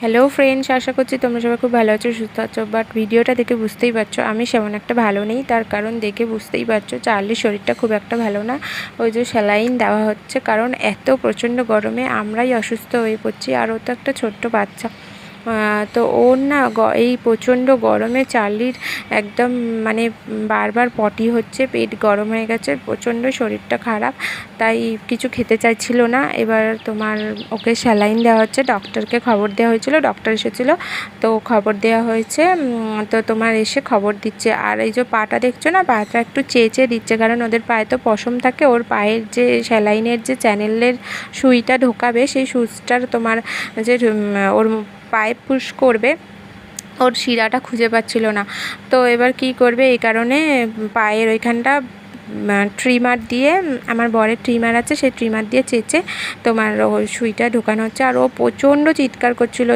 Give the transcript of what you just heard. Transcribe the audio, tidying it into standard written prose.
Hello friends, আশা করছি তোমরা সবাই খুব ভালো আছো, সুস্থ আছো। বাট ভিডিওটা দেখে বুঝতেই পারছো আমি সেমন একটা ভালো নেই। তার কারণ দেখে বুঝতেই পারছো চার্লির শরীরটা খুব একটা ভালো না। ওই যে স্যালাইন দেওয়া হচ্ছে, কারণ এত প্রচণ্ড গরমে আমরাই অসুস্থ হয়ে পড়ছি, আর ও তো একটা ছোট্ট বাচ্চা। তো ওর না এই প্রচণ্ড গরমে চার্লির একদম মানে বারবার পটি হচ্ছে, পেট গরম হয়ে গেছে, প্রচণ্ড শরীরটা খারাপ, তাই কিছু খেতে চাইছিল না। এবার তোমার ওকে স্যালাইন দেওয়া হচ্ছে, ডক্টরকে খবর দেওয়া হয়েছিল, ডক্টর এসেছিলো, তো খবর দেওয়া হয়েছে। তো তোমার এসে খবর দিচ্ছে। আর এই যে পাটা দেখছো না, পাটা একটু চেয়ে দিচ্ছে, কারণ ওদের পায়ে তো পশম থাকে। ওর পায়ের যে স্যালাইনের যে চ্যানেলের সুইটা ঢোকাবে, সেই সুইচটার তোমার যে ওর পায়ে পুশ করবে, ওর শিরাটা খুঁজে পাচ্ছিল না। তো এবার কি করবে, এই কারণে পায়ের ওইখানটা ট্রিমার দিয়ে, আমার বরের ট্রিমার আছে, সেই ট্রিমার দিয়ে চেঁচে তোমার ওই সুইটা ঢোকানো হচ্ছে। আর ও প্রচণ্ড চিৎকার করছিল।